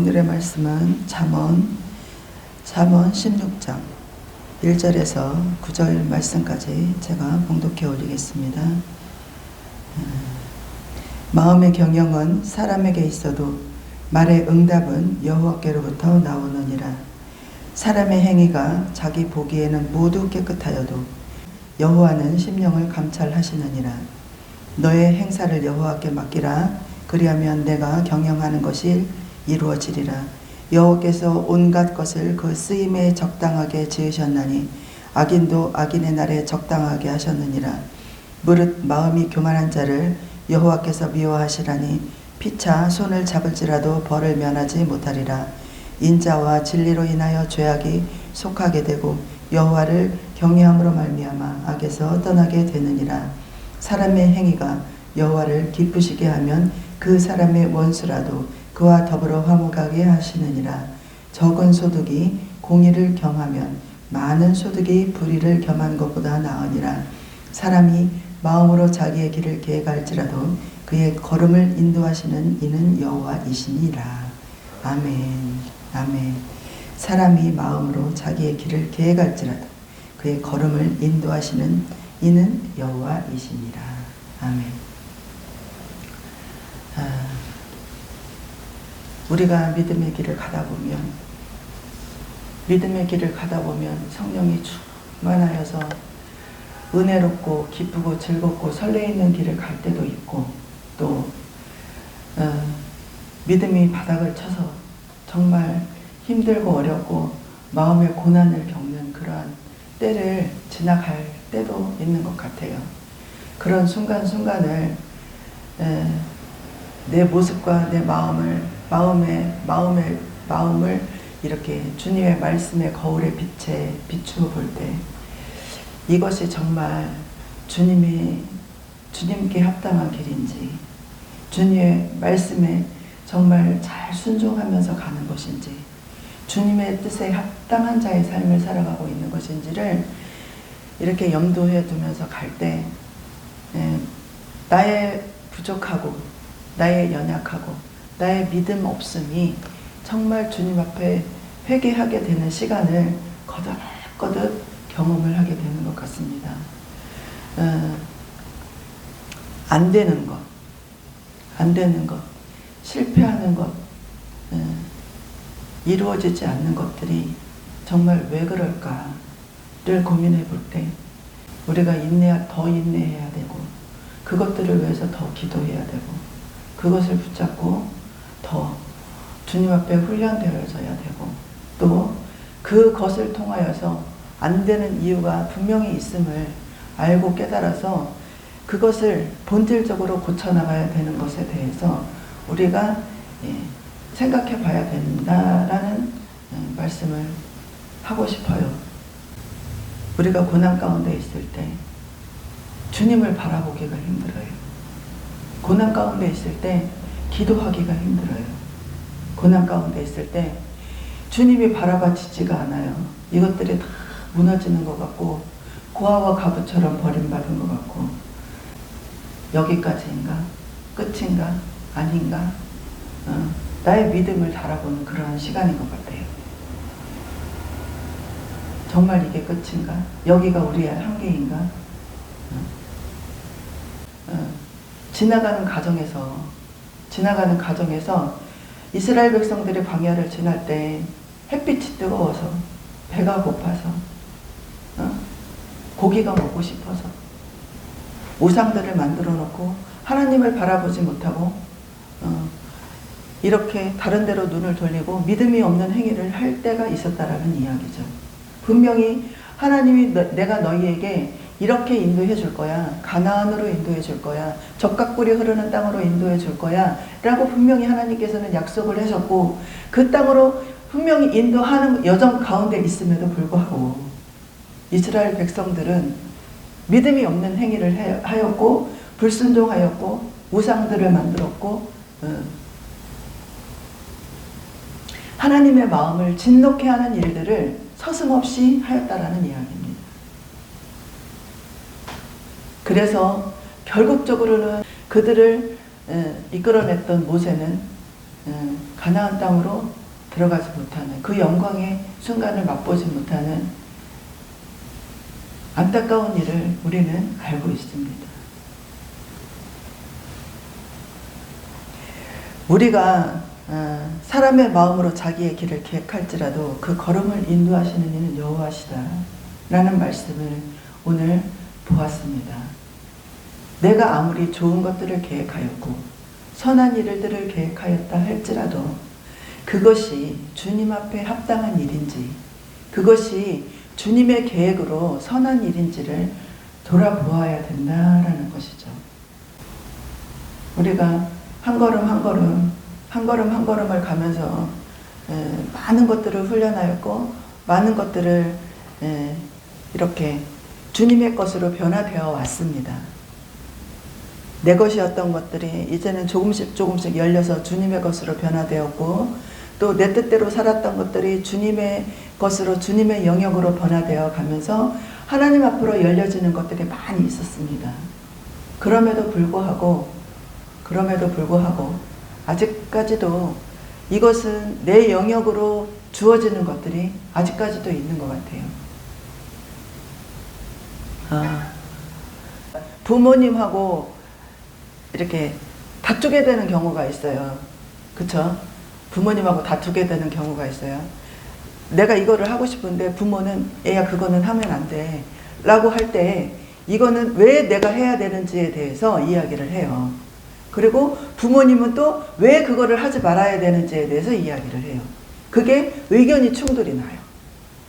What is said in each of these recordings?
오늘의 말씀은 잠언 16장 1절에서 9절 말씀까지 제가 봉독해 올리겠습니다. 마음의 경영은 사람에게 있어도 말의 응답은 여호와께로부터 나오느니라. 사람의 행위가 자기 보기에는 모두 깨끗하여도 여호와는 심령을 감찰하시느니라. 너의 행사를 여호와께 맡기라. 그리하면 내가 경영하는 것이 이루어지리라. 여호와께서 온갖 것을 그 쓰임에 적당하게 지으셨나니 악인도 악인의 날에 적당하게 하셨느니라. 무릇 마음이 교만한 자를 여호와께서 미워하시라니 피차 손을 잡을지라도 벌을 면하지 못하리라. 인자와 진리로 인하여 죄악이 속하게 되고 여호와를 경외함으로 말미암아 악에서 떠나게 되느니라. 사람의 행위가 여호와를 기쁘시게 하면 그 사람의 원수라도 그와 더불어 화목하게 하시느니라. 적은 소득이 공의를 겸하면 많은 소득이 불의를 겸한 것보다 나으니라. 사람이 마음으로 자기의 길을 계획할지라도 그의 걸음을 인도하시는 이는 여호와이시니라. 아멘. 아멘. 사람이 마음으로 자기의 길을 계획할지라도 그의 걸음을 인도하시는 이는 여호와이시니라. 아멘. 우리가 믿음의 길을 가다 보면 성령이 충만하여서 은혜롭고 기쁘고 즐겁고 설레이는 길을 갈 때도 있고, 또 믿음이 바닥을 쳐서 정말 힘들고 어렵고 마음의 고난을 겪는 그러한 때를 지나갈 때도 있는 것 같아요. 그런 순간순간을 내 모습과 내 마음을 이렇게 주님의 말씀의 거울의 빛에 비추어 볼 때 이것이 정말 주님께 합당한 길인지, 주님의 말씀에 정말 잘 순종하면서 가는 것인지, 주님의 뜻에 합당한 자의 삶을 살아가고 있는 것인지를 이렇게 염두에 두면서 갈 때 나의 부족하고 나의 연약하고 나의 믿음 없음이 정말 주님 앞에 회개하게 되는 시간을 거듭 경험을 하게 되는 것 같습니다. 안 되는 것, 실패하는 것, 이루어지지 않는 것들이 정말 왜 그럴까를 고민해 볼 때 우리가 더 인내해야 되고, 그것들을 위해서 더 기도해야 되고, 그것을 붙잡고 더 주님 앞에 훈련되어져야 되고, 또 그것을 통하여서 안 되는 이유가 분명히 있음을 알고 깨달아서 그것을 본질적으로 고쳐나가야 되는 것에 대해서 우리가 생각해 봐야 된다라는 말씀을 하고 싶어요. 우리가 고난 가운데 있을 때 주님을 바라보기가 힘들어요. 고난 가운데 있을 때 기도하기가 힘들어요. 고난 가운데 있을 때 주님이 바라봐지지가 않아요. 이것들이 다 무너지는 것 같고, 고아와 가부처럼 버림받은 것 같고, 여기까지인가? 끝인가? 아닌가? 나의 믿음을 바라보는 그러한 시간인 것 같아요. 정말 이게 끝인가? 여기가 우리의 한계인가? 지나가는 가정에서 이스라엘 백성들이 광야를 지날 때 햇빛이 뜨거워서, 배가 고파서, 고기가 먹고 싶어서 우상들을 만들어 놓고 하나님을 바라보지 못하고 이렇게 다른 데로 눈을 돌리고 믿음이 없는 행위를 할 때가 있었다라는 이야기죠. 분명히 하나님이 내가 너희에게 이렇게 인도해 줄 거야, 가나안으로 인도해 줄 거야, 적각불이 흐르는 땅으로 인도해 줄 거야 라고 분명히 하나님께서는 약속을 하셨고, 그 땅으로 분명히 인도하는 여정 가운데 있음에도 불구하고 이스라엘 백성들은 믿음이 없는 행위를 하였고, 불순종하였고, 우상들을 만들었고, 하나님의 마음을 진노케 하는 일들을 서슴없이 하였다라는 이야기입니다. 그래서 결국적으로는 그들을 이끌어냈던 모세는 가나안 땅으로 들어가지 못하는, 그 영광의 순간을 맛보지 못하는 안타까운 일을 우리는 알고 있습니다. 우리가 사람의 마음으로 자기의 길을 계획할지라도 그 걸음을 인도하시는 이는 여호와시다 라는 말씀을 오늘 보았습니다. 내가 아무리 좋은 것들을 계획하였고 선한 일들을 계획하였다 할지라도 그것이 주님 앞에 합당한 일인지, 그것이 주님의 계획으로 선한 일인지를 돌아보아야 된다라는 것이죠. 우리가 한 걸음 한 걸음, 한 걸음 한 걸음을 가면서 많은 것들을 훈련하였고 많은 것들을 이렇게 주님의 것으로 변화되어 왔습니다. 내 것이었던 것들이 이제는 조금씩 조금씩 열려서 주님의 것으로 변화되었고, 또 내 뜻대로 살았던 것들이 주님의 것으로, 주님의 영역으로 변화되어 가면서 하나님 앞으로 열려지는 것들이 많이 있었습니다. 그럼에도 불구하고 아직까지도 이것은 내 영역으로 주어지는 것들이 아직까지도 있는 것 같아요. 부모님하고 이렇게 다투게 되는 경우가 있어요. 그쵸? 부모님하고 다투게 되는 경우가 있어요. 내가 이거를 하고 싶은데 부모는 애야 그거는 하면 안 돼 라고 할 때 이거는 왜 내가 해야 되는지에 대해서 이야기를 해요. 그리고 부모님은 또 왜 그거를 하지 말아야 되는지에 대해서 이야기를 해요. 그게 의견이 충돌이 나요.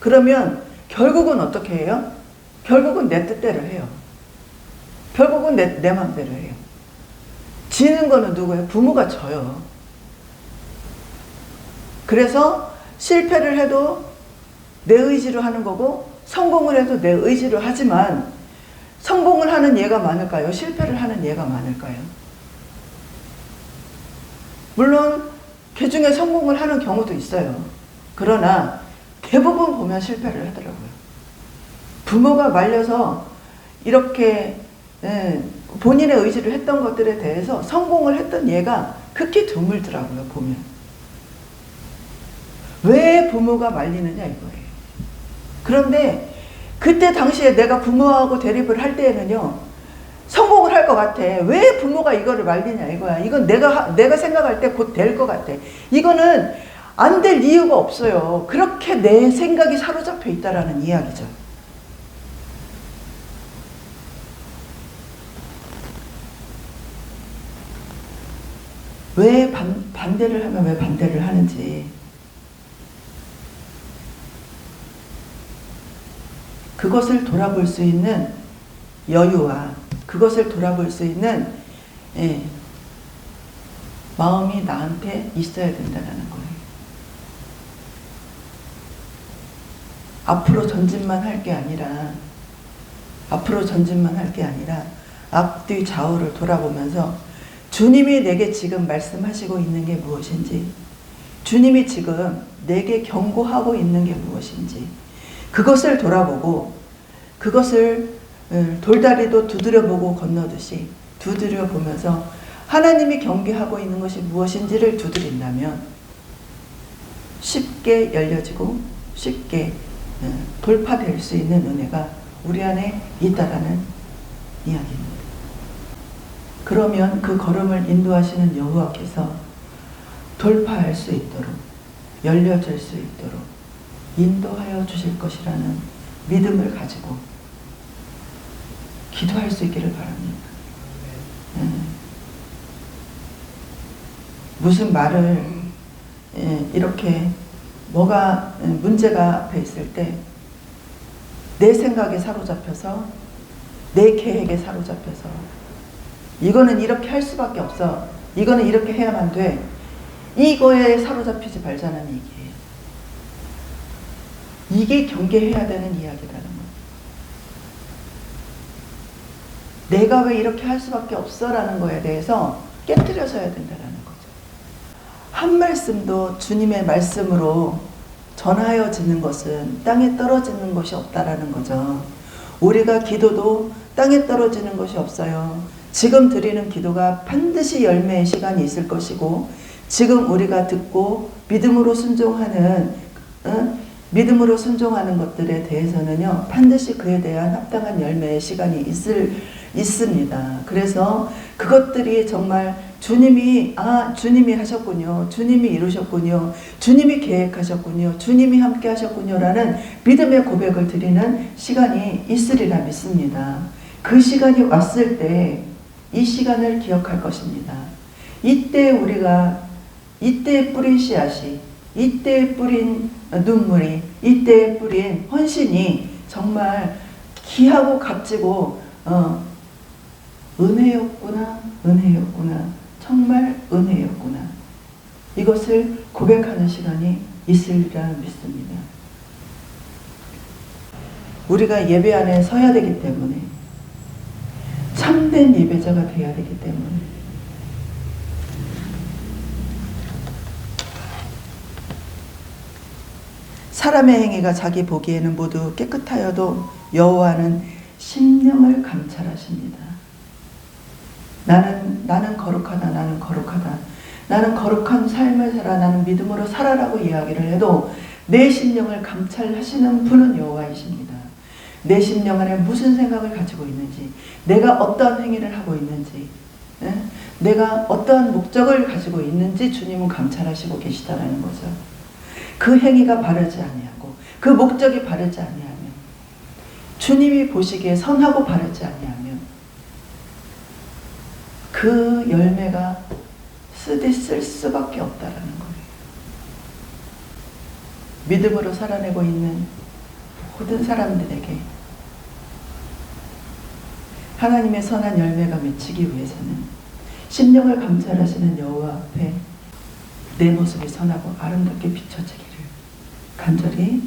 그러면 결국은 어떻게 해요? 결국은 내 뜻대로 해요. 결국은 내 마음대로 해요. 지는 거는 누구예요? 부모가 져요. 그래서 실패를 해도 내 의지로 하는 거고 성공을 해도 내 의지로 하지만, 성공을 하는 예가 많을까요? 실패를 하는 예가 많을까요? 물론 그 중에 성공을 하는 경우도 있어요. 그러나 대부분 보면 실패를 하더라고요. 부모가 말려서 이렇게 본인의 의지를 했던 것들에 대해서 성공을 했던 예가 극히 드물더라고요. 보면 왜 부모가 말리느냐 이거예요. 그런데 그때 당시에 내가 부모하고 대립을 할 때에는요, 성공을 할 것 같아. 왜 부모가 이거를 말리냐 이거야. 이건 내가 생각할 때 곧 될 것 같아. 이거는 안 될 이유가 없어요. 그렇게 내 생각이 사로잡혀 있다라는 이야기죠. 왜 반대를 하면 왜 반대를 하는지, 그것을 돌아볼 수 있는 여유와 그것을 돌아볼 수 있는 마음이 나한테 있어야 된다는 거예요. 앞으로 전진만 할 게 아니라 앞뒤 좌우를 돌아보면서 주님이 내게 지금 말씀하시고 있는 게 무엇인지, 주님이 지금 내게 경고하고 있는 게 무엇인지, 그것을 돌아보고 그것을 돌다리도 두드려보고 건너듯이 두드려보면서 하나님이 경계하고 있는 것이 무엇인지를 두드린다면 쉽게 열려지고 쉽게 돌파될 수 있는 은혜가 우리 안에 있다라는 이야기입니다. 그러면 그 걸음을 인도하시는 여호와께서 돌파할 수 있도록, 열려질 수 있도록 인도하여 주실 것이라는 믿음을 가지고 기도할 수 있기를 바랍니다. 무슨 말을 이렇게 뭐가 문제가 앞에 있을 때 내 생각에 사로잡혀서, 내 계획에 사로잡혀서 이거는 이렇게 할 수밖에 없어, 이거는 이렇게 해야만 돼, 이거에 사로잡히지 말자는 얘기예요. 이게 경계해야 되는 이야기라는 거예요. 내가 왜 이렇게 할 수밖에 없어 라는 거에 대해서 깨트려서야 된다는 거죠. 한 말씀도 주님의 말씀으로 전하여지는 것은 땅에 떨어지는 것이 없다라는 거죠. 우리가 기도도 땅에 떨어지는 것이 없어요. 지금 드리는 기도가 반드시 열매의 시간이 있을 것이고, 지금 우리가 듣고 믿음으로 순종하는 믿음으로 순종하는 것들에 대해서는요, 반드시 그에 대한 합당한 열매의 시간이 있습니다. 그래서 그것들이 정말 주님이 하셨군요. 주님이 이루셨군요. 주님이 계획하셨군요. 주님이 함께 하셨군요. 라는 믿음의 고백을 드리는 시간이 있으리라 믿습니다. 그 시간이 왔을 때 이 시간을 기억할 것입니다. 이때에 뿌린 씨앗이, 이때에 뿌린 눈물이, 이때에 뿌린 헌신이 정말 귀하고 값지고 은혜였구나, 정말 은혜였구나. 이것을 고백하는 시간이 있으리라 믿습니다. 우리가 예배 안에 서야 되기 때문에, 참된 예배자가 되어야 되기 때문에, 사람의 행위가 자기 보기에는 모두 깨끗하여도 여호와는 심령을 감찰하십니다. 나는 거룩하다, 나는 거룩하다, 나는 거룩한 삶을 살아, 나는 믿음으로 살아라고 이야기를 해도 내 심령을 감찰하시는 분은 여호와이십니다. 내 심령 안에 무슨 생각을 가지고 있는지, 내가 어떠한 행위를 하고 있는지, 내가 어떠한 목적을 가지고 있는지 주님은 감찰하시고 계시다라는 거죠. 그 행위가 바르지 아니하고 그 목적이 바르지 아니하면, 주님이 보시기에 선하고 바르지 아니하면 그 열매가 쓰디쓸 수밖에 없다라는 거예요. 믿음으로 살아내고 있는 모든 사람들에게 하나님의 선한 열매가 맺히기 위해서는 심령을 감찰하시는 여호와 앞에 내 모습이 선하고 아름답게 비춰지기를 간절히